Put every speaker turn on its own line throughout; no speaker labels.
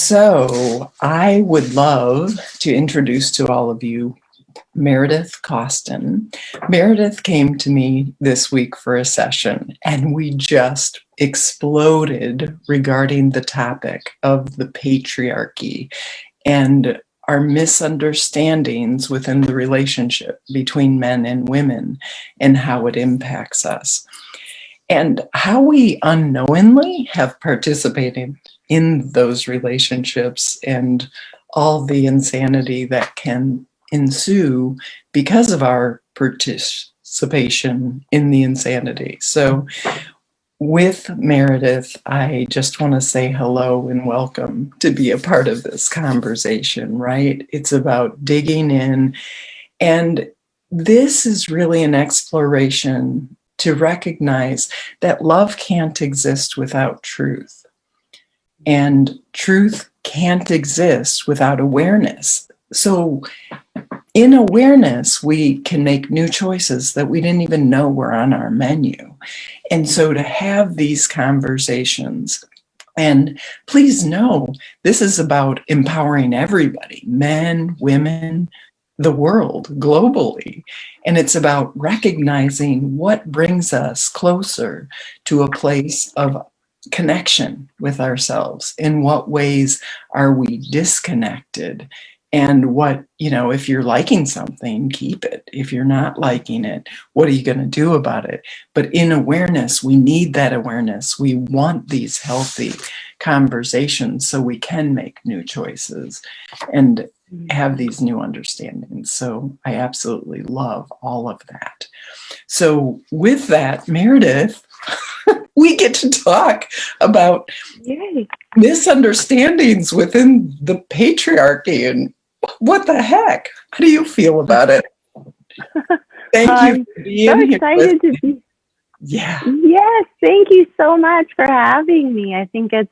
So I would love to introduce to all of you Meredith Coston. Meredith came to me this week for a session, and we just exploded regarding the topic of the patriarchy and our misunderstandings within the relationship between men and women and how it impacts us, and how we unknowingly have participated in those relationships and all the insanity that can ensue because of our participation in the insanity. So with Meredith, I just want to say hello and welcome to be a part of this conversation, right? It's about digging in, and this is really an exploration to recognize that love can't exist without truth, and truth can't exist without awareness. So in awareness, we can make new choices that we didn't even know were on our menu. And so to have these conversations, and please know, this is about empowering everybody, men, women, the world, globally. And it's about recognizing what brings us closer to a place of connection with ourselves. In what ways are we disconnected? And what, if you're liking something, keep it. If you're not liking it, what are you going to do about it? But in awareness, we need that awareness. We want these healthy conversations so we can make new choices and have these new understandings. So I absolutely love all of that. So with that, Meredith, we get to talk about misunderstandings within the patriarchy, and what the heck? How do you feel about it? Thank you for being
so
here.
Excited to be.
Yeah.
Yes, thank you so much for having me. I think it's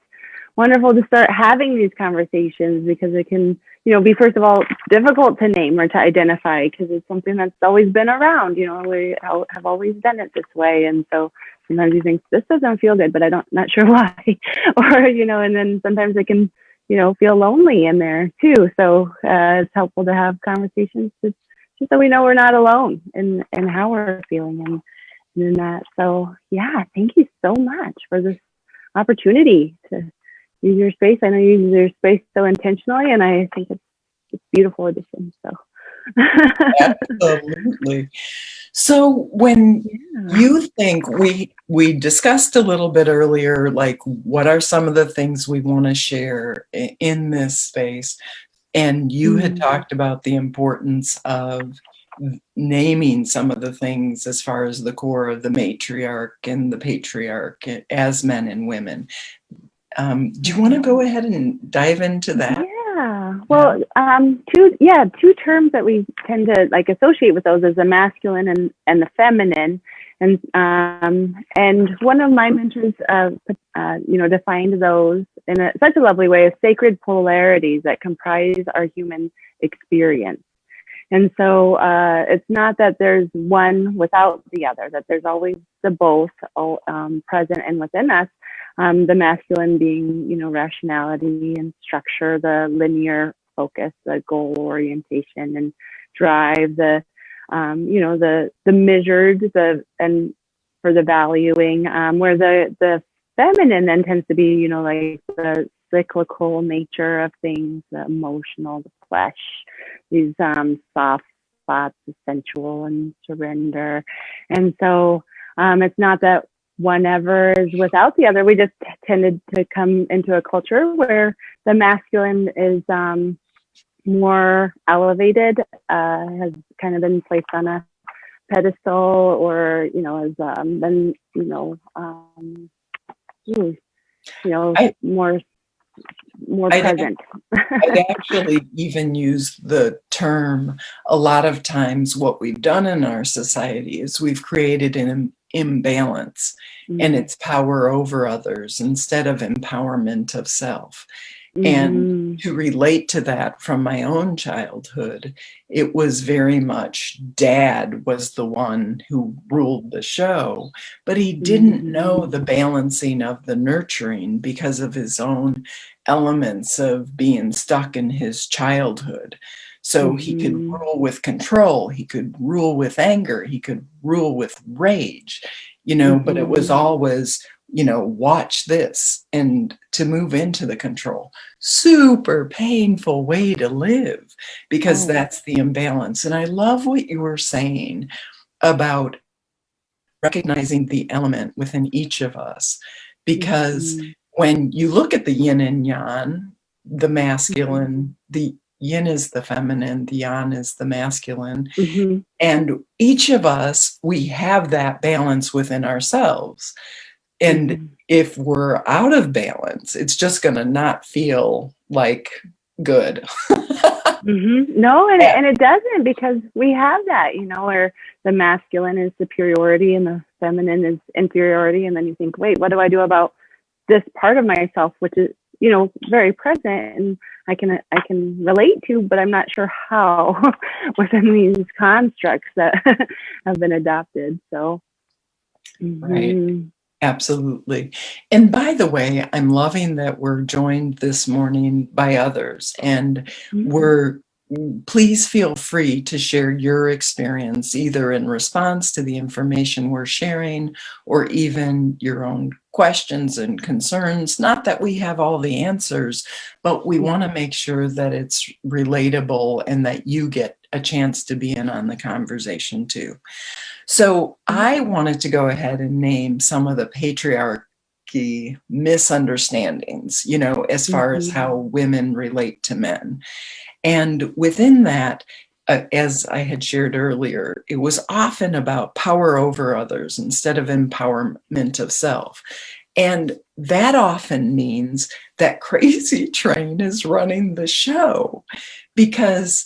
wonderful to start having these conversations because it can, be, first of all, difficult to name or to identify because it's something that's always been around. We have always done it this way. And so sometimes you think, this doesn't feel good, but not sure why. Or, and then sometimes it can, feel lonely in there too. So it's helpful to have conversations just so we know we're not alone in how we're feeling and in that. So yeah, thank you so much for this opportunity to use your space. I know you use your space so intentionally, and I think it's a beautiful addition. So
absolutely. So when you think, we discussed a little bit earlier, like what are some of the things we want to share in this space, and you had talked about the importance of naming some of the things as far as the core of the matriarch and the patriarch as men and women. Do you want to go ahead and dive into that?
Yeah. Well, two terms that we tend to associate with those is the masculine and the feminine. And one of my mentors, defined those in such a lovely way as sacred polarities that comprise our human experience. And so it's not that there's one without the other, that there's always the both present and within us. The masculine being, rationality and structure, the linear focus, the goal orientation and drive, the measured, and for the valuing, where the feminine then tends to be, the cyclical nature of things, the emotional, the flesh, these soft spots, the sensual and surrender. And so it's not that one ever is without the other. We just tended to come into a culture where the masculine is more elevated, has kind of been placed on a pedestal, or has been more present.
I'd actually even use the term, a lot of times what we've done in our society is we've created an imbalance and its power over others instead of empowerment of self. And to relate to that from my own childhood, it was very much dad was the one who ruled the show, but he didn't know the balancing of the nurturing because of his own elements of being stuck in his childhood. So he could rule with control, he could rule with anger, he could rule with rage, but it was always, watch this, and to move into the control. Super painful way to live, because that's the imbalance. And I love what you were saying about recognizing the element within each of us, because when you look at the yin and yang, the masculine, the yin is the feminine, the yang is the masculine. And each of us, we have that balance within ourselves. And if we're out of balance, it's just going to not feel like good.
No, and it doesn't, because we have that, where the masculine is superiority and the feminine is inferiority. And then you think, wait, what do I do about this part of myself, which is, very present and I can relate to, but I'm not sure how within these constructs that have been adopted. So,
right. Absolutely. And by the way, I'm loving that we're joined this morning by others, and please feel free to share your experience, either in response to the information we're sharing, or even your own questions and concerns. Not that we have all the answers, but we want to make sure that it's relatable and that you get a chance to be in on the conversation too. So I wanted to go ahead and name some of the patriarchy misunderstandings, as far as how women relate to men. And within that, as I had shared earlier, it was often about power over others instead of empowerment of self. And that often means that crazy train is running the show, because,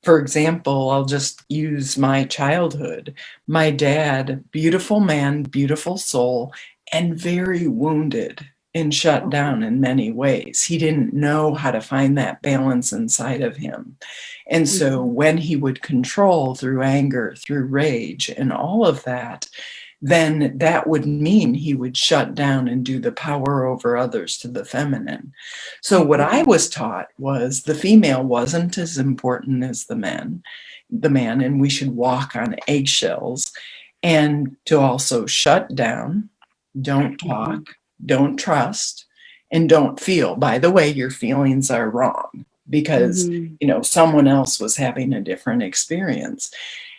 for example, I'll just use my childhood. My dad, beautiful man, beautiful soul, and very wounded and shut down in many ways. He didn't know how to find that balance inside of him. And so when he would control through anger, through rage, and all of that, then that would mean he would shut down and do the power over others to the feminine. So what I was taught was the female wasn't as important as the man, and we should walk on eggshells, and to also shut down, don't talk, don't trust, and don't feel. By the way, your feelings are wrong, because someone else was having a different experience.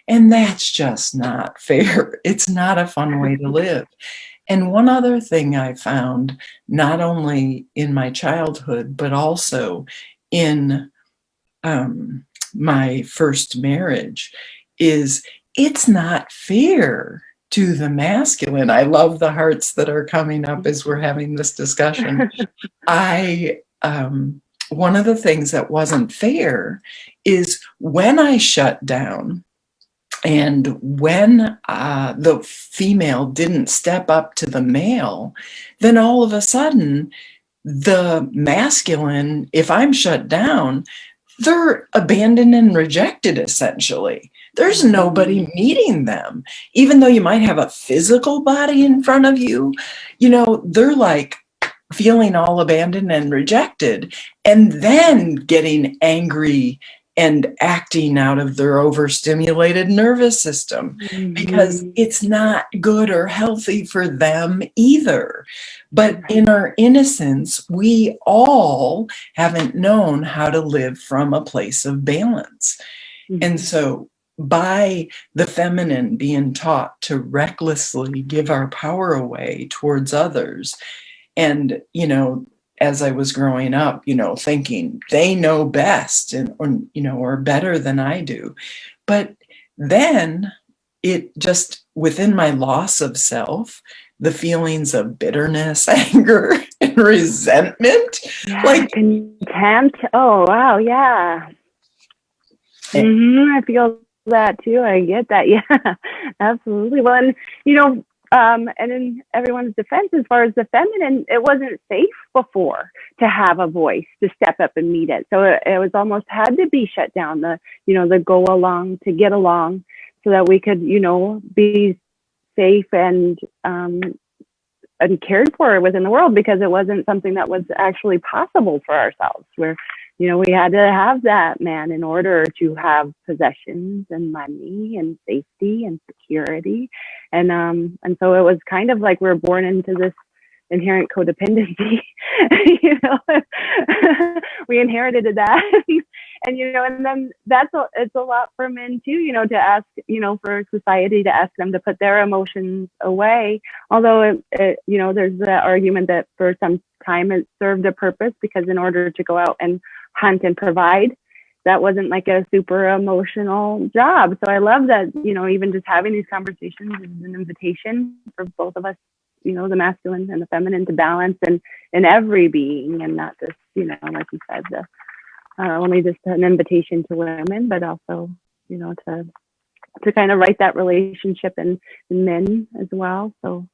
And that's just not fair. It's not a fun way to live. And one other thing I found, not only in my childhood, but also in my first marriage, is it's not fair to the masculine. I love the hearts that are coming up as we're having this discussion. One of the things that wasn't fair is when I shut down, and when the female didn't step up to the male, then all of a sudden, the masculine, if I'm shut down, they're abandoned and rejected, essentially. There's nobody meeting them. Even though you might have a physical body in front of you, they're like feeling all abandoned and rejected, and then getting angry and acting out of their overstimulated nervous system, because it's not good or healthy for them either. But in our innocence, we all haven't known how to live from a place of balance. And so by the feminine being taught to recklessly give our power away towards others, and, as I was growing up, thinking they know best or better than I do. But then it just, within my loss of self, the feelings of bitterness, anger, and resentment, like
contempt. Oh, wow. Yeah. I feel that too. I get that. Yeah, absolutely. Well, and, and in everyone's defense, as far as the feminine, it wasn't safe before to have a voice, to step up and meet it. So it was almost had to be shut down, the go along to get along, so that we could, be safe and and cared for within the world, because it wasn't something that was actually possible for ourselves, where, we had to have that man in order to have possessions and money and safety and security. And so it was kind of like we're born into this inherent codependency. We inherited that. And then it's a lot for men too, to ask, for society to ask them to put their emotions away. Although there's the argument that for some time it served a purpose, because in order to go out and hunt and provide, that wasn't like a super emotional job. So I love that, even just having these conversations is an invitation for both of us, the masculine and the feminine, to balance in every being, and not just, like you said, only just an invitation to women, but also, to kind of write that relationship in men as well. So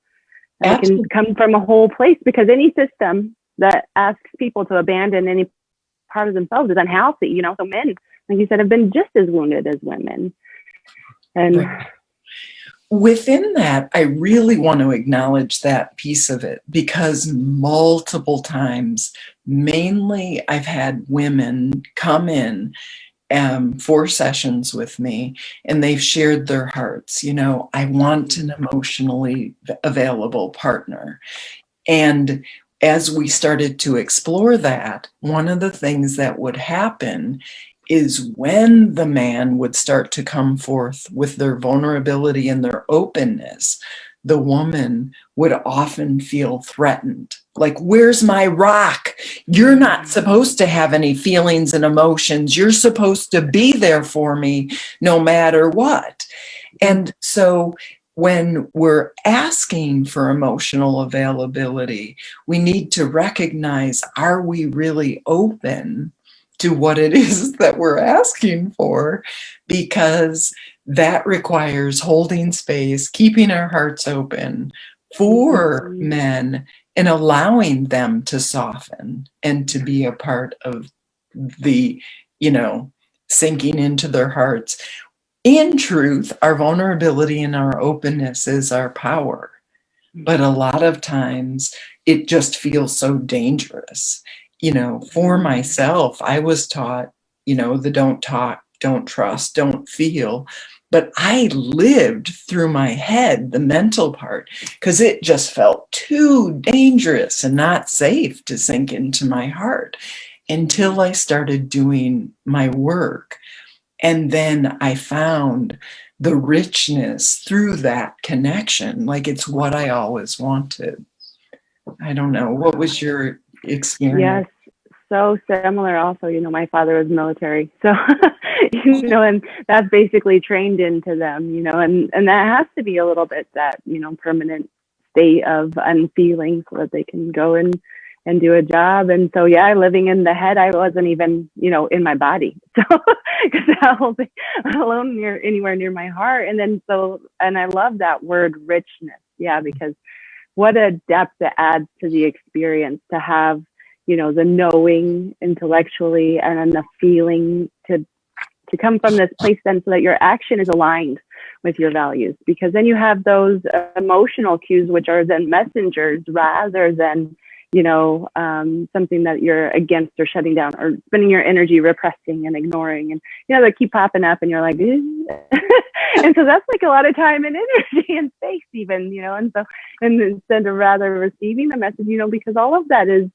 it can come from a whole place, because any system that asks people to abandon any part of themselves is unhealthy. So men, like you said, have been just as wounded as women. And
within that, I really want to acknowledge that piece of it, because multiple times, mainly I've had women come in for sessions with me, and they've shared their hearts. I want an emotionally available partner. And as we started to explore that, one of the things that would happen is when the man would start to come forth with their vulnerability and their openness, the woman would often feel threatened. Like, where's my rock? You're not supposed to have any feelings and emotions. You're supposed to be there for me no matter what. And so when we're asking for emotional availability, we need to recognize, are we really open to what it is that we're asking for? Because that requires holding space, keeping our hearts open for men, and allowing them to soften and to be a part of the, sinking into their hearts. In truth, our vulnerability and our openness is our power. But a lot of times it just feels so dangerous. For myself, I was taught, the don't talk, don't trust, don't feel. But I lived through my head, the mental part, because it just felt too dangerous and not safe to sink into my heart, until I started doing my work. And then I found the richness through that connection. Like, it's what I always wanted. I don't know. What was your experience?
Yes, so similar. Also, my father was military. So, and that's basically trained into them, and that has to be a little bit that, permanent state of unfeeling, so that they can go and do a job. And so, living in the head, I wasn't even, in my body. So, because I wasn't alone anywhere near my heart. And then, and I love that word richness. Yeah, because what a depth it adds to the experience to have, the knowing intellectually, and then the feeling to come from this place, then, so that your action is aligned with your values. Because then you have those emotional cues, which are then messengers rather than, something that you're against or shutting down or spending your energy repressing and ignoring. And, they keep popping up, and you're like, and so that's like a lot of time and energy and space even, and so, and instead of rather receiving the message, because all of that is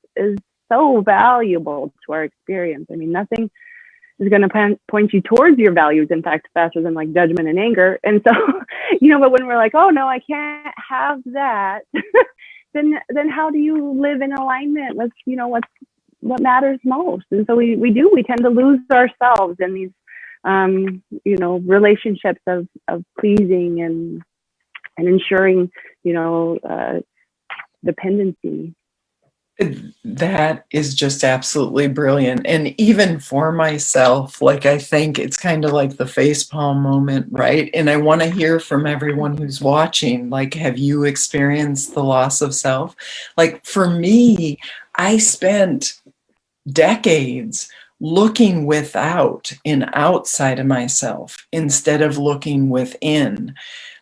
so valuable to our experience. I mean, nothing is going to point you towards your values, in fact, faster than like judgment and anger. And so, but when we're like, oh no, I can't have that, then how do you live in alignment with, what matters most? And so we tend to lose ourselves in these, relationships of pleasing and ensuring, dependency.
That is just absolutely brilliant. And even for myself, like, I think it's kind of like the facepalm moment, right? And I want to hear from everyone who's watching, like, have you experienced the loss of self? Like, for me, I spent decades looking without and outside of myself instead of looking within.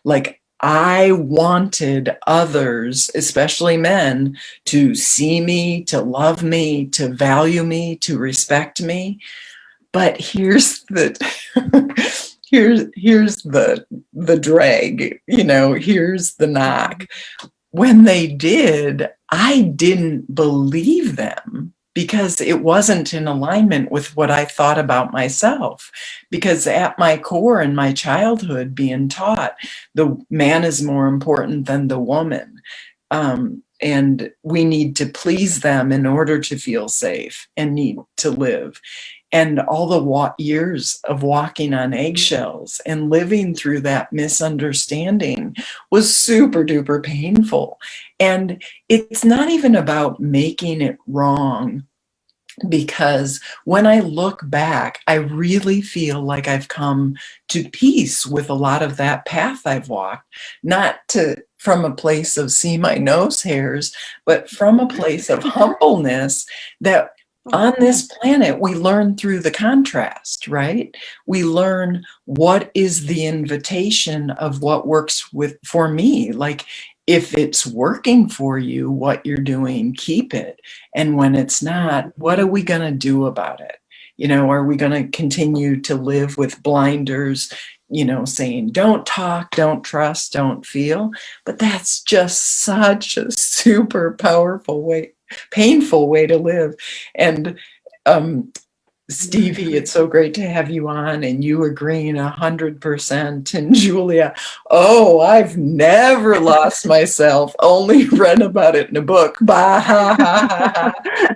Like, I wanted others, especially men, to see me, to love me, to value me, to respect me. But here's the here's the drag, here's the knock. When they did, I didn't believe them because it wasn't in alignment with what I thought about myself. Because at my core, in my childhood, being taught the man is more important than the woman. And we need to please them in order to feel safe and need to live. And all the years of walking on eggshells and living through that misunderstanding was super duper painful. And it's not even about making it wrong, because when I look back, I really feel like I've come to peace with a lot of that path I've walked, not from a place of see my nose hairs, but from a place of humbleness that on this planet, we learn through the contrast, right? We learn what is the invitation of what works for me. Like, if it's working for you, what you're doing, keep it. And when it's not, what are we going to do about it? Are we going to continue to live with blinders, saying, don't talk, don't trust, don't feel? But that's just such a super powerful way, painful way to live. And Stevie, it's so great to have you on, and you agreeing 100%. And Julia, oh, I've never lost myself, only read about it in a book. Bah, ha, ha, ha, ha.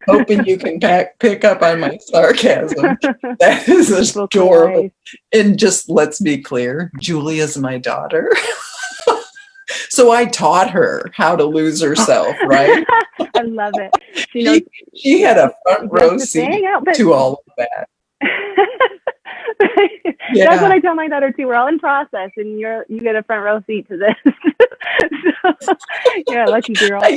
Hoping you can pick up on my sarcasm. That is adorable. And just let's be clear, Julia's my daughter. So I taught her how to lose herself, right?
I love it.
She had a front row seat to all of that.
Yeah. That's what I tell my daughter too. We're all in process, and you get a front row seat to this. So, yeah, lucky girl.
I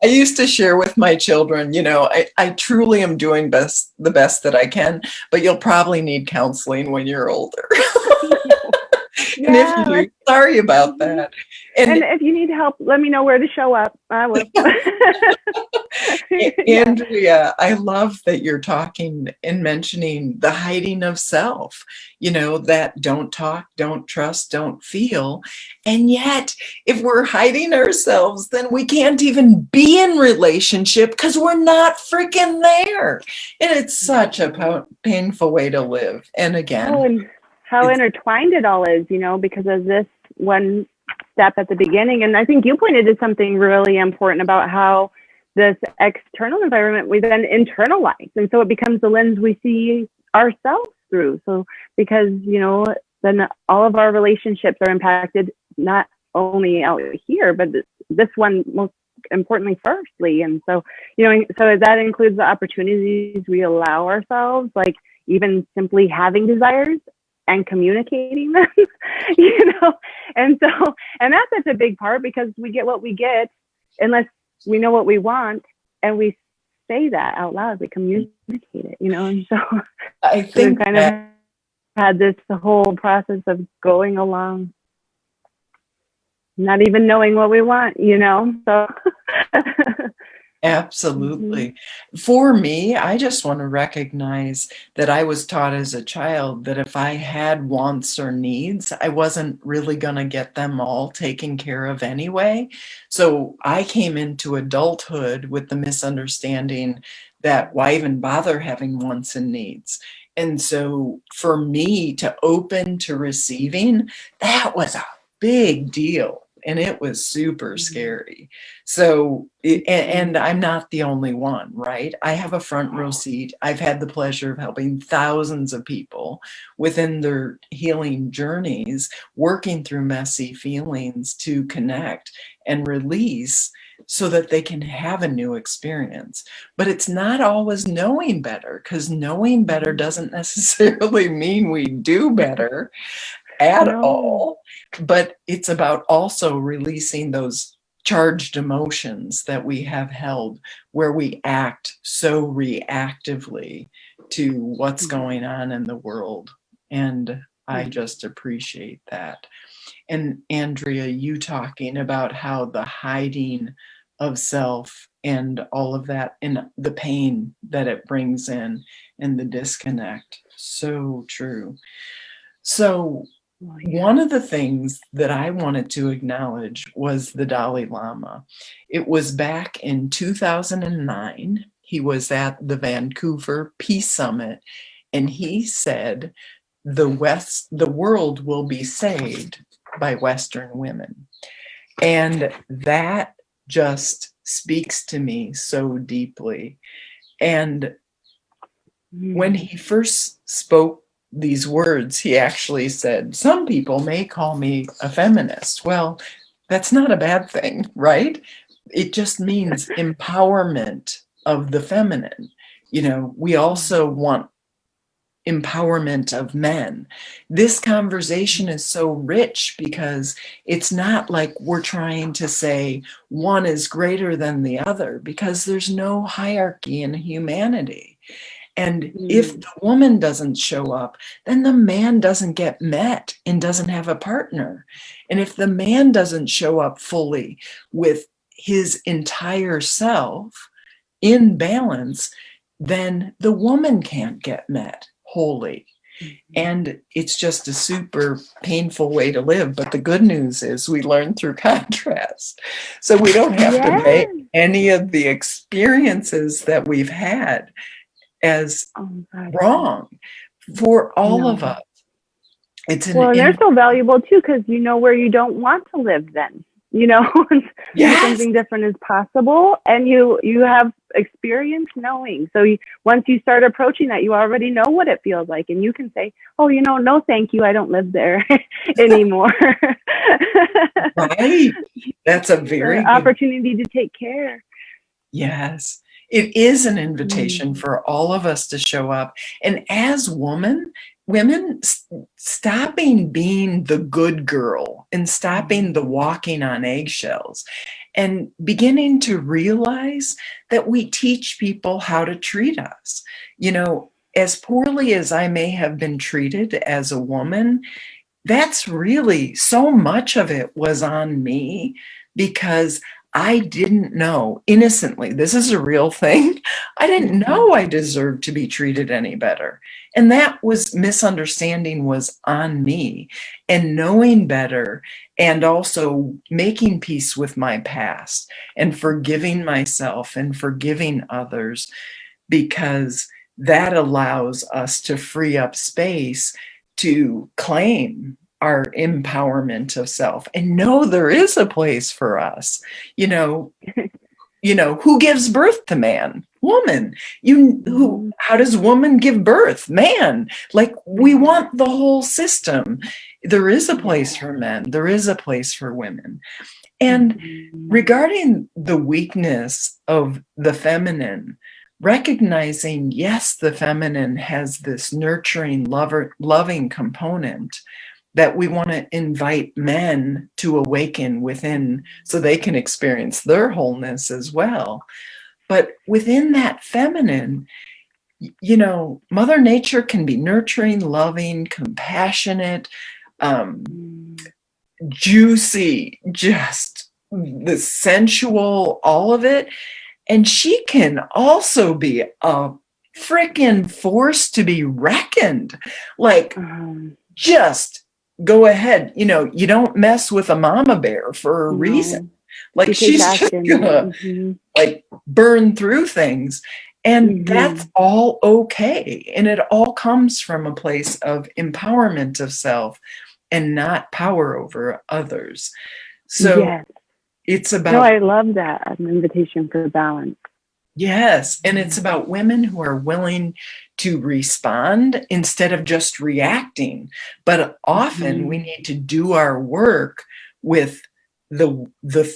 used to share with my children, I truly am doing the best that I can, but you'll probably need counseling when you're older. And if you do, sorry about that.
And if you need help, let me know where to show up. I will.
Andrea, I love that you're talking and mentioning the hiding of self, that don't talk, don't trust, don't feel. And yet, if we're hiding ourselves, then we can't even be in relationship because we're not freaking there. And it's such a painful way to live. And again,
how intertwined it all is, because of this one step at the beginning. And I think you pointed to something really important about how this external environment we then internalize. And so it becomes the lens we see ourselves through. So because, then all of our relationships are impacted, not only out here, but this one most importantly, firstly. And so, so that includes the opportunities we allow ourselves, like even simply having desires and communicating them, and that's such a big part, because we get what we get unless we know what we want and we say that out loud, we communicate it, and so
I think
we kind of had this whole process of going along, not even knowing what we want, so.
Absolutely. For me, I just want to recognize that I was taught as a child that if I had wants or needs, I wasn't really going to get them all taken care of anyway. So I came into adulthood with the misunderstanding that why even bother having wants and needs? And so for me to open to receiving, that was a big deal. And it was super scary. So, and I'm not the only one, right? I have a front row seat. I've had the pleasure of helping thousands of people within their healing journeys, working through messy feelings to connect and release so that they can have a new experience. But it's not always knowing better, because knowing better doesn't necessarily mean we do better at all. But it's about also releasing those charged emotions that we have held, where we act so reactively to what's going on in the world. And I just appreciate that. And Andrea, you talking about how the hiding of self and all of that and the pain that it brings in and the disconnect. So true. So one of the things that I wanted to acknowledge was the Dalai Lama. It was back in 2009. He was at the Vancouver Peace Summit, and he said, the world will be saved by Western women. And that just speaks to me so deeply. And when he first spoke these words, he actually said, some people may call me a feminist. Well, that's not a bad thing, right? It just means empowerment of the feminine. You know, we also want empowerment of men. This conversation is so rich because it's not like we're trying to say one is greater than the other, because there's no hierarchy in humanity. And if the woman doesn't show up, then the man doesn't get met and doesn't have a partner. And if the man doesn't show up fully with his entire self in balance, then the woman can't get met wholly. And it's just a super painful way to live. But the good news is we learn through contrast. So we don't have to make any of the experiences that we've had as wrong for all of us. It's
they're so valuable too, because you know where you don't want to live then. You know, something different is possible, and you have experience knowing. So once you start approaching that, you already know what it feels like, and you can say, oh, you know, no thank you, I don't live there anymore.
Right. That's a very good
opportunity to take care.
Yes. It is an invitation for all of us to show up. And as women, stopping being the good girl and stopping the walking on eggshells and beginning to realize that we teach people how to treat us. You know, as poorly as I may have been treated as a woman, that's really, so much of it was on me because I didn't know innocently, this is a real thing. I didn't know I deserved to be treated any better. And that was misunderstanding was on me, and knowing better and also making peace with my past and forgiving myself and forgiving others, because that allows us to free up space to claim our empowerment of self and know there is a place for us. You know, who gives birth to man? Woman. How does woman give birth? Man. Like, we want the whole system. There is a place for men. There is a place for women. And regarding the weakness of the feminine, recognizing, yes, the feminine has this nurturing, loving component that we want to invite men to awaken within so they can experience their wholeness as well. But within that feminine, you know, Mother Nature can be nurturing, loving, compassionate, juicy, just the sensual, all of it. And she can also be a freaking force to be reckoned. Like, just go ahead. You know, you don't mess with a mama bear for a reason. Like, she's just gonna like burn through things. And that's all okay. And it all comes from a place of empowerment of self and not power over others. So it's about...
No, I love that, an invitation for balance.
Yes. And it's about women who are willing to respond instead of just reacting. But often we need to do our work with the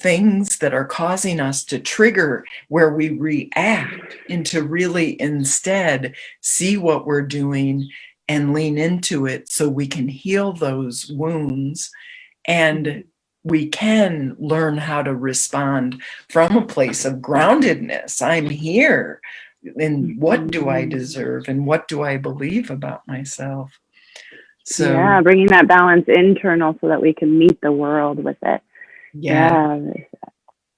things that are causing us to trigger where we react, and to really instead see what we're doing and lean into it so we can heal those wounds, and we can learn how to respond from a place of groundedness. I'm here, and what do I deserve, and what do I believe about myself? So
yeah, bringing that balance internal so that we can meet the world with it.
yeah,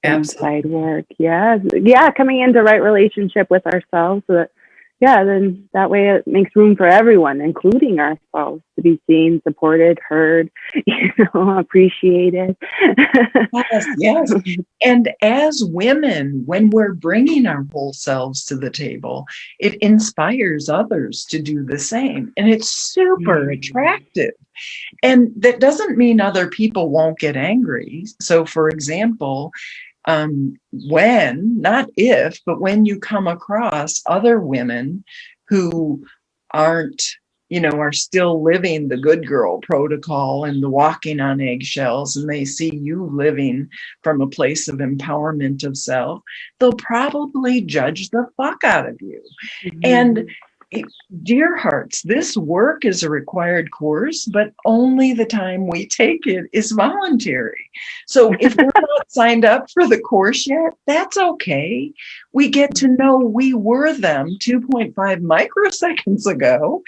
Yeah,
absolutely.
inside work. Yeah, yeah, coming into right relationship with ourselves so that, yeah, then that way it makes room for everyone, including ourselves, to be seen, supported, heard, appreciated.
Yes, yes. And as women, when we're bringing our whole selves to the table, it inspires others to do the same. And it's super attractive. And that doesn't mean other people won't get angry. So, for example, when, not if, but when you come across other women who aren't, are still living the good girl protocol and the walking on eggshells, and they see you living from a place of empowerment of self, they'll probably judge the fuck out of you. And dear hearts, this work is a required course, but only the time we take it is voluntary. So if we're not signed up for the course yet, that's okay. We get to know we were them 2.5 microseconds ago,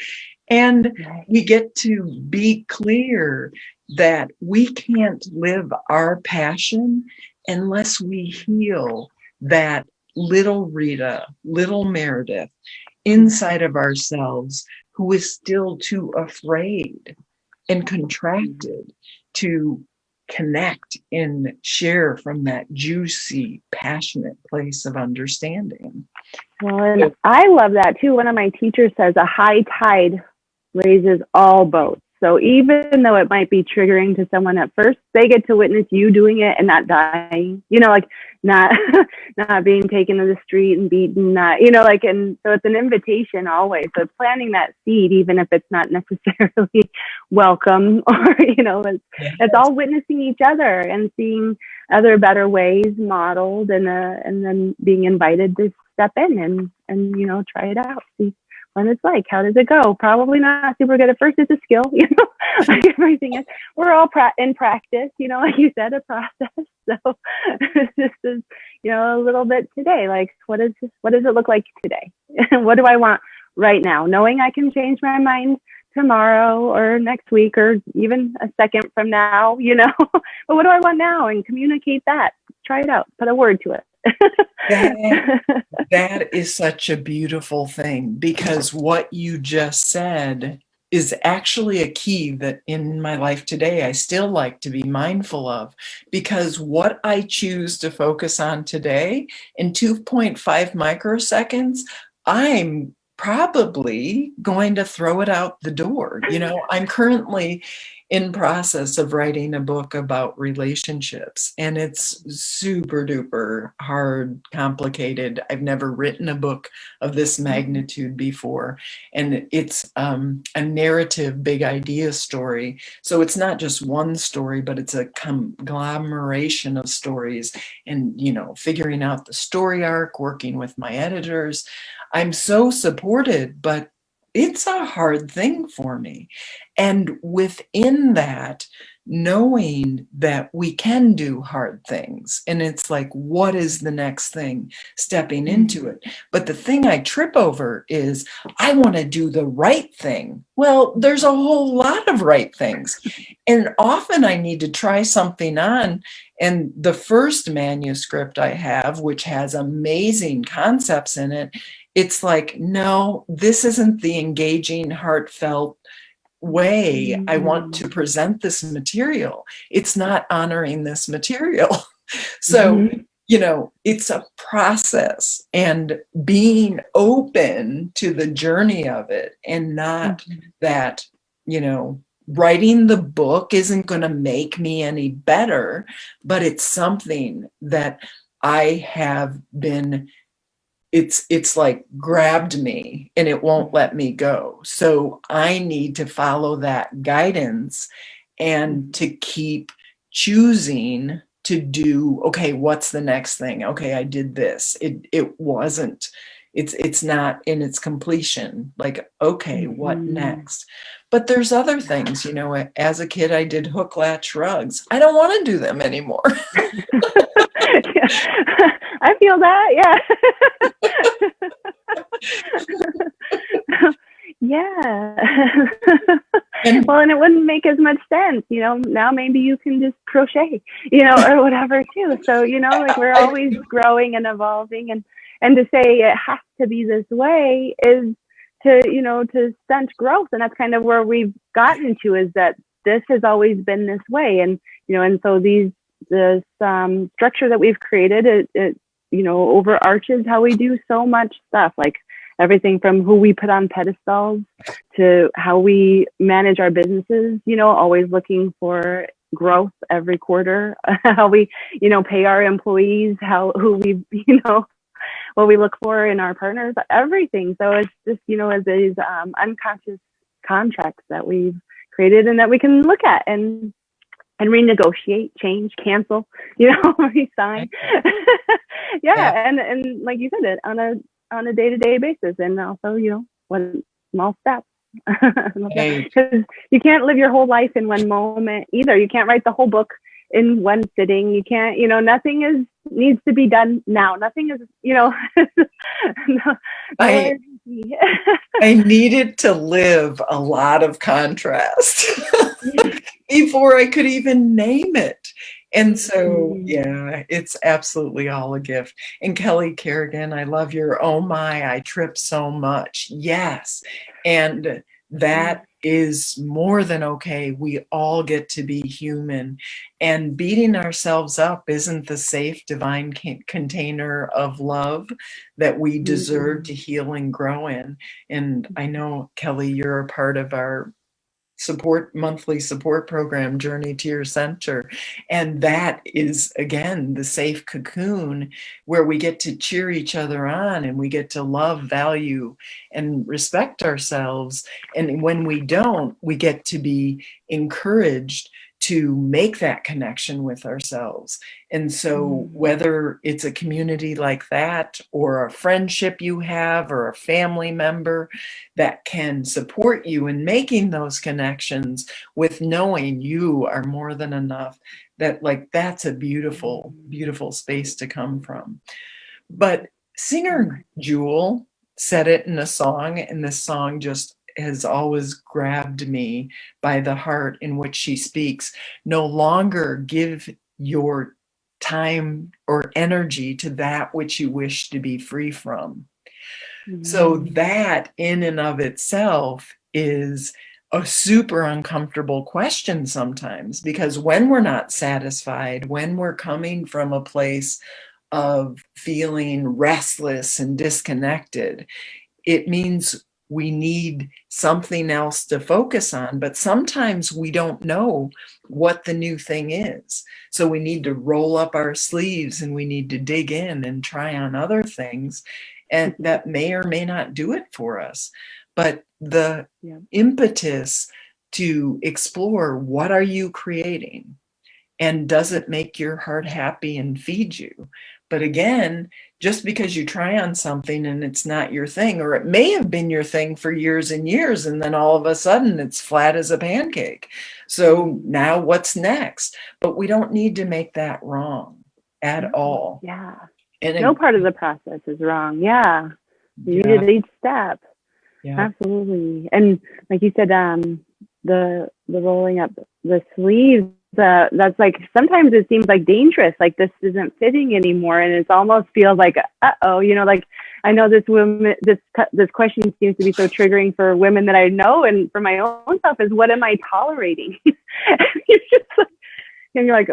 and we get to be clear that we can't live our passion unless we heal that little Rita, little Meredith, inside of ourselves, who is still too afraid and contracted to connect and share from that juicy, passionate place of understanding.
Well, and I love that too. One of my teachers says a high tide raises all boats. So even though it might be triggering to someone at first, they get to witness you doing it and not dying, like not not being taken to the street and beaten, and so it's an invitation always. So planting that seed, even if it's not necessarily welcome, or it's all witnessing each other and seeing other better ways modeled, and then being invited to step in and try it out, see what it's like. How does it go? Probably not super good at first. It's a skill, like everything is. We're all in practice, like you said, a process. So this is, a little bit today. Like, what does it look like today? What do I want right now? Knowing I can change my mind tomorrow or next week or even a second from now, but what do I want now? And communicate that. Try it out. Put a word to it.
That is such a beautiful thing, because what you just said is actually a key that in my life today I still like to be mindful of, because what I choose to focus on today in 2.5 microseconds, I'm probably going to throw it out the door. I'm currently in process of writing a book about relationships, and it's super duper hard, complicated. I've never written a book of this magnitude before, and it's a narrative big idea story. So it's not just one story, but it's a conglomeration of stories, and figuring out the story arc, working with my editors. I'm so supported, but it's a hard thing for me. And within that, knowing that we can do hard things, and it's like, what is the next thing? Stepping into it. But the thing I trip over is I want to do the right thing. Well, there's a whole lot of right things. And often I need to try something on. And the first manuscript I have, which has amazing concepts in it, it's like, no, this isn't the engaging, heartfelt way I want to present this material. It's not honoring this material. So, it's a process, and being open to the journey of it, and not that, writing the book isn't going to make me any better, but it's something that I have been, it's like grabbed me and it won't let me go. So I need to follow that guidance and to keep choosing to do, okay, what's the next thing? Okay, I did this. It wasn't, it's not in its completion. Like, okay, what next? But there's other things, as a kid, I did hook latch rugs. I don't want to do them anymore.
I feel that, yeah. Yeah. Well, and it wouldn't make as much sense, now maybe you can just crochet, or whatever too. So, like we're always growing and evolving, and to say it has to be this way is to stunt growth. And that's kind of where we've gotten to, is that this has always been this way. And, and so this structure that we've created, it overarches how we do so much stuff, like everything from who we put on pedestals to how we manage our businesses, always looking for growth every quarter, how we, pay our employees, who we, what we look for in our partners, everything. So it's just, as these unconscious contracts that we've created and that we can look at and renegotiate, change, cancel, resign. Yeah. And like you said, it on a day-to-day basis, and also, one small steps. Because you can't live your whole life in one moment either. You can't write the whole book in one sitting. You can't, nothing needs to be done now. Nothing is,
I needed to live a lot of contrast before I could even name it. And so, yeah, it's absolutely all a gift. And Kelly Kerrigan, I love your, oh my, I trip so much. Yes. And that is more than okay. We all get to be human. And beating ourselves up isn't the safe, divine container of love that we deserve to heal and grow in. And I know, Kelly, you're a part of our monthly support program, Journey to Your Center. And that is, again, the safe cocoon where we get to cheer each other on and we get to love, value, and respect ourselves. And when we don't, we get to be encouraged to make that connection with ourselves. And so whether it's a community like that, or a friendship you have, or a family member that can support you in making those connections with knowing you are more than enough, that's a beautiful, beautiful space to come from. But singer Jewel said it in a song, and this song just has always grabbed me by the heart in which she speaks. No longer give your time or energy to that which you wish to be free from. So that in and of itself is a super uncomfortable question sometimes, because when we're not satisfied, when we're coming from a place of feeling restless and disconnected, it means we need something else to focus on, but sometimes we don't know what the new thing is. So we need to roll up our sleeves and we need to dig in and try on other things, and that may or may not do it for us. But the impetus to explore, what are you creating? And does it make your heart happy and feed you? But again, just because you try on something and it's not your thing, or it may have been your thing for years and years, and then all of a sudden it's flat as a pancake. So now what's next? But we don't need to make that wrong at all.
Yeah. And no part of the process is wrong. Yeah. You need it each step. Yeah. Absolutely. And like you said, the rolling up the sleeves, that's like, sometimes it seems like dangerous, like this isn't fitting anymore, and it almost feels like like, I know this question seems to be so triggering for women that I know, and for my own self, is what am I tolerating? And you're like,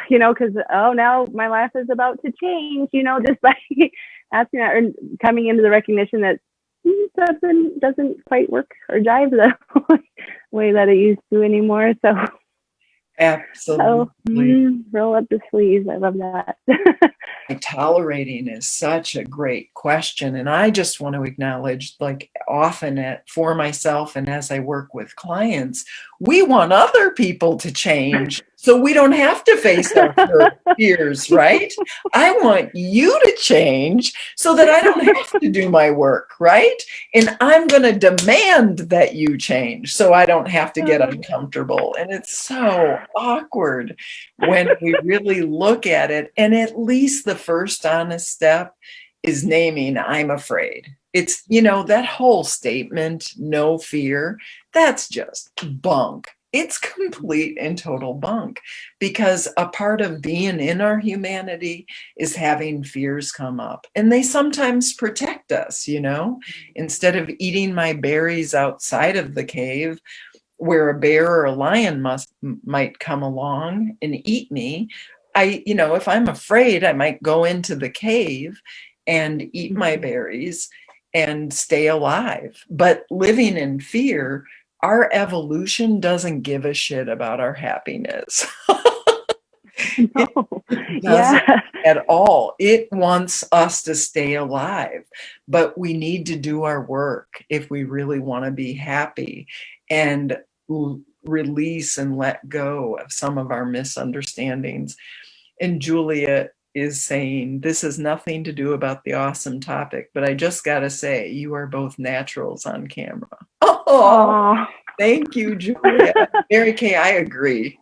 because now my life is about to change, just by asking that, and coming into the recognition that doesn't quite work or jive the way that it used to anymore. So
absolutely.
Roll up the sleeves. I love that.
Tolerating is such a great question. And I just want to acknowledge, like, often for myself and as I work with clients, we want other people to change so we don't have to face our fears, right? I want you to change so that I don't have to do my work, right? And I'm going to demand that you change so I don't have to get uncomfortable. And it's so awkward when we really look at it. And at least the first honest step is naming I'm afraid. It's, you know, that whole statement, no fear, that's just bunk. It's complete and total bunk, because a part of being in our humanity is having fears come up, and they sometimes protect us, you know. Instead of eating my berries outside of the cave where a bear or a lion might come along and eat me, you know, if I'm afraid, I might go into the cave and eat my berries and stay alive. But living in fear, our evolution doesn't give a shit about our happiness. It
No.
doesn't
Yeah.
at all. It wants us to stay alive, but we need to do our work if we really want to be happy and release and let go of some of our misunderstandings. And Julia is saying, this has nothing to do about the awesome topic, but I just got to say, you are both naturals on camera. Oh,
Aw.
thank you, Julia. Mary Kay, I agree.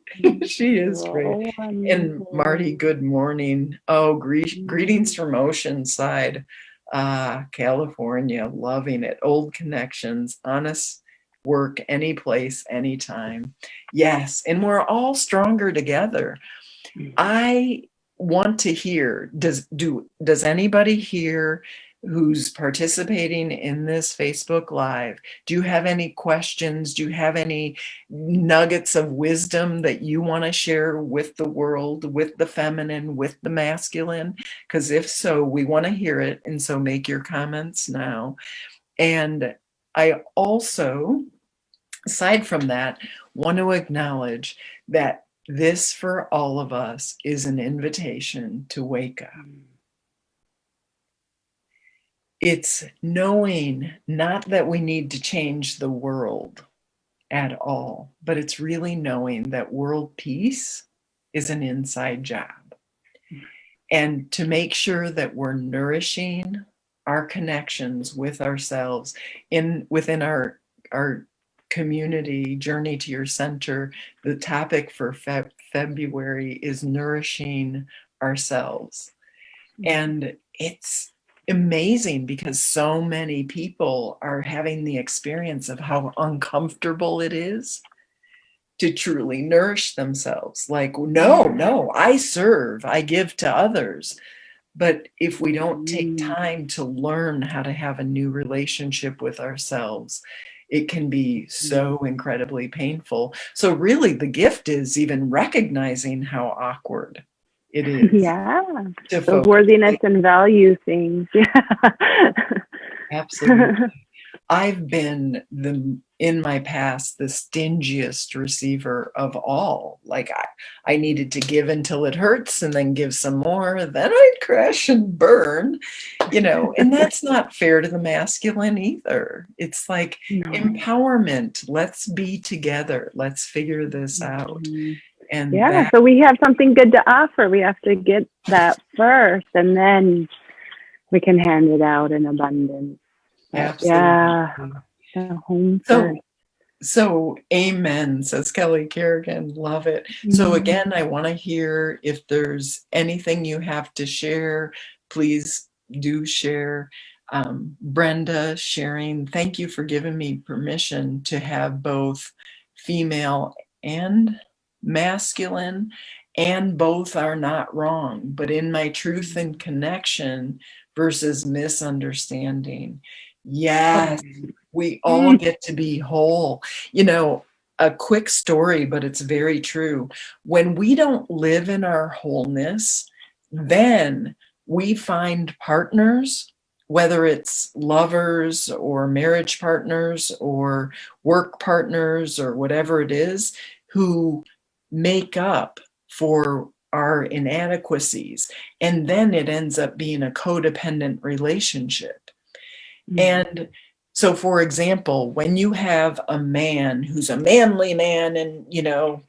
She is great.
Oh,
And Marty, good morning. Oh, greetings from Oceanside, California. Loving it. Old connections, honest work, any place, anytime. Yes, and we're all stronger together. I want to hear, does anybody here who's participating in this Facebook Live, do you have any questions? Do you have any nuggets of wisdom that you want to share with the world, with the feminine, with the masculine? Because if so, we want to hear it. And so make your comments now. And I also, aside from that, want to acknowledge that this, for all of us, is an invitation to wake up. It's knowing not that we need to change the world at all, but it's really knowing that world peace is an inside job. And to make sure that we're nourishing our connections with ourselves within our community journey to your center. The topic for February is nourishing ourselves. And it's amazing because so many people are having the experience of how uncomfortable it is to truly nourish themselves. Like, no, I serve, I give to others. But if we don't take time to learn how to have a new relationship with ourselves, it can be so incredibly painful. So really the gift is even recognizing how awkward it is.
Yeah.
To
Those worthiness and value things. Yeah.
Absolutely. I've been in my past the stingiest receiver of all. Like I needed to give until it hurts and then give some more, then I'd crash and burn, you know, and that's not fair to the masculine either. It's like empowerment. Let's be together. Let's figure this out. And
yeah, so we have something good to offer. We have to get that first, and then we can hand it out in abundance.
Absolutely.
Yeah. Home first.
So amen, says Kelly Kerrigan. Love it. So again, I want to hear if there's anything you have to share, please do share. Brenda sharing, thank you for giving me permission to have both female and masculine, and both are not wrong, but in my truth and connection versus misunderstanding. Yes, we all get to be whole. You know, a quick story, but it's very true. When we don't live in our wholeness, then we find partners, whether it's lovers or marriage partners or work partners or whatever it is, who make up for our inadequacies. And then it ends up being a codependent relationship. And so, for example, when you have a man who's a manly man and, you know,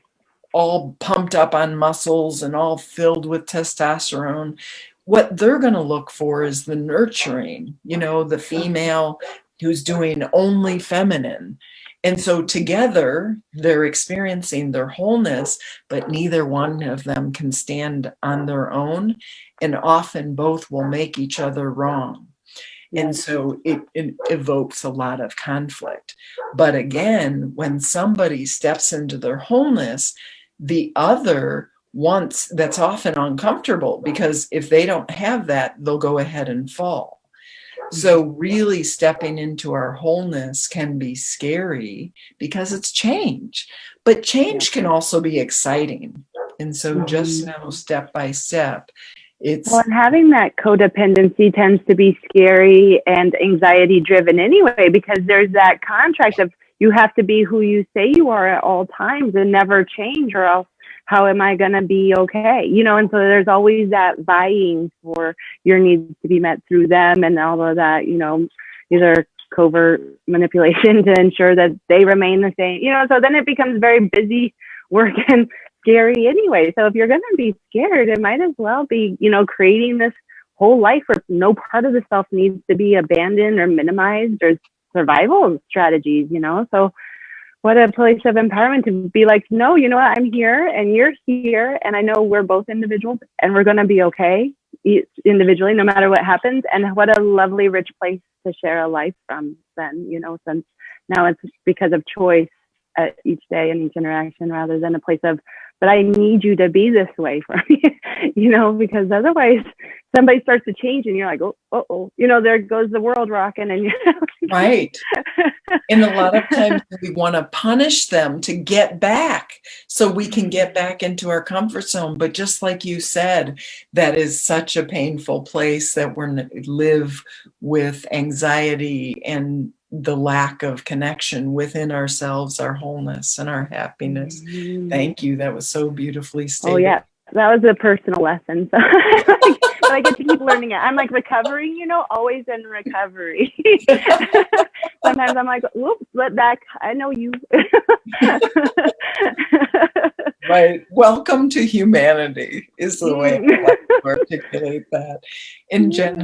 all pumped up on muscles and all filled with testosterone, what they're going to look for is the nurturing, you know, the female who's doing only feminine. And so together they're experiencing their wholeness, but neither one of them can stand on their own. And often both will make each other wrong. And so it evokes a lot of conflict. But again, when somebody steps into their wholeness, the other wants, that's often uncomfortable, because if they don't have that, they'll go ahead and fall. So really stepping into our wholeness can be scary because it's change, but change can also be exciting. And so just now, step by step, it's...
Well, and having that codependency tends to be scary and anxiety driven anyway, because there's that contract of you have to be who you say you are at all times and never change, or else how am I going to be okay? You know, and so there's always that vying for your needs to be met through them, and all of that, you know, either covert manipulation to ensure that they remain the same, you know, so then it becomes very busy work and scary anyway. So if you're going to be scared, it might as well be, you know, creating this whole life where no part of the self needs to be abandoned or minimized, or survival strategies, you know. So what a place of empowerment to be like, no, you know what, I'm here and you're here, and I know we're both individuals and we're going to be okay individually no matter what happens. And what a lovely, rich place to share a life from then, you know, since now it's because of choice at each day and each interaction, rather than a place of, but I need you to be this way for me, you know, because otherwise somebody starts to change and you're like, oh, you know, there goes the world rocking, and you're
right. And a lot of times we want to punish them to get back so we can get back into our comfort zone. But just like you said, that is such a painful place that we live with anxiety and the lack of connection within ourselves, our wholeness and our happiness. Thank you. That was so beautifully stated.
Oh, yeah. That was a personal lesson. So but I get to keep learning it. I'm like recovering, you know, always in recovery. Sometimes I'm like, whoops, let back. I know you.
Right. Welcome to humanity is the way I like to articulate that. And Jen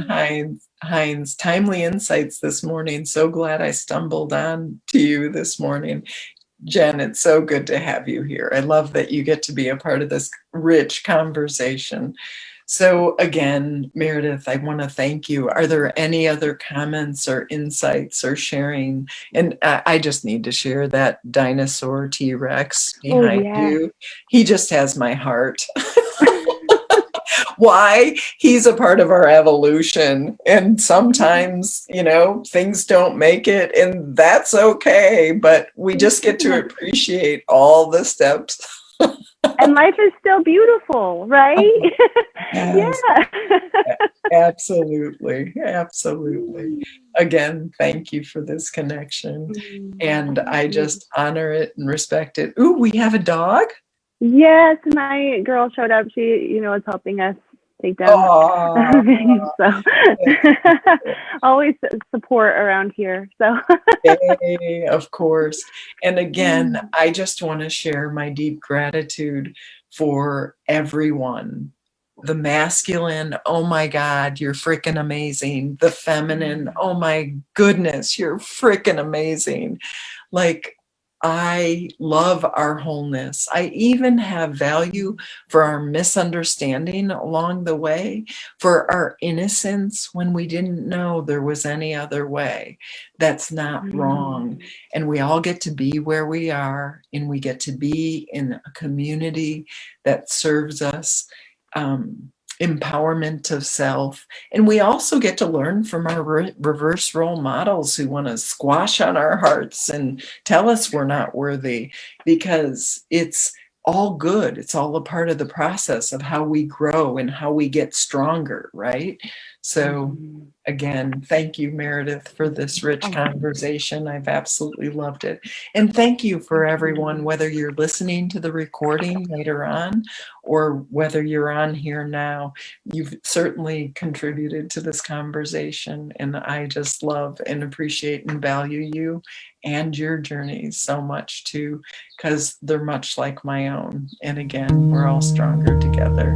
Hines, timely insights this morning. So glad I stumbled on to you this morning. Jen, it's so good to have you here. I love that you get to be a part of this rich conversation. So again, Meredith, I want to thank you. Are there any other comments or insights or sharing? And I just need to share that dinosaur T-Rex behind you. He just has my heart. Why? He's a part of our evolution. And sometimes, you know, things don't make it, and that's okay. But we just get to appreciate all the steps.
And life is still beautiful, right?
Yes. Yeah. Absolutely. Absolutely. Again, thank you for this connection. And I just honor it and respect it. Ooh, we have a dog?
Yes, my girl showed up. She, you know, is helping us take down things. So always support around here. So
Yay, of course. And again, I just want to share my deep gratitude for everyone. The masculine, oh my God, you're freaking amazing. The feminine, oh my goodness, you're freaking amazing. Like, I love our wholeness. I even have value for our misunderstanding along the way, for our innocence when we didn't know there was any other way. That's not wrong. And we all get to be where we are, and we get to be in a community that serves us. Empowerment of self. And we also get to learn from our reverse role models who want to squash on our hearts and tell us we're not worthy, because it's all good. It's all a part of the process of how we grow and how we get stronger, right? So again, thank you, Meredith, for this rich conversation. I've absolutely loved it. And thank you for everyone, whether you're listening to the recording later on or whether you're on here now. You've certainly contributed to this conversation, and I just love and appreciate and value you and your journeys so much too, because they're much like my own. And again, we're all stronger together.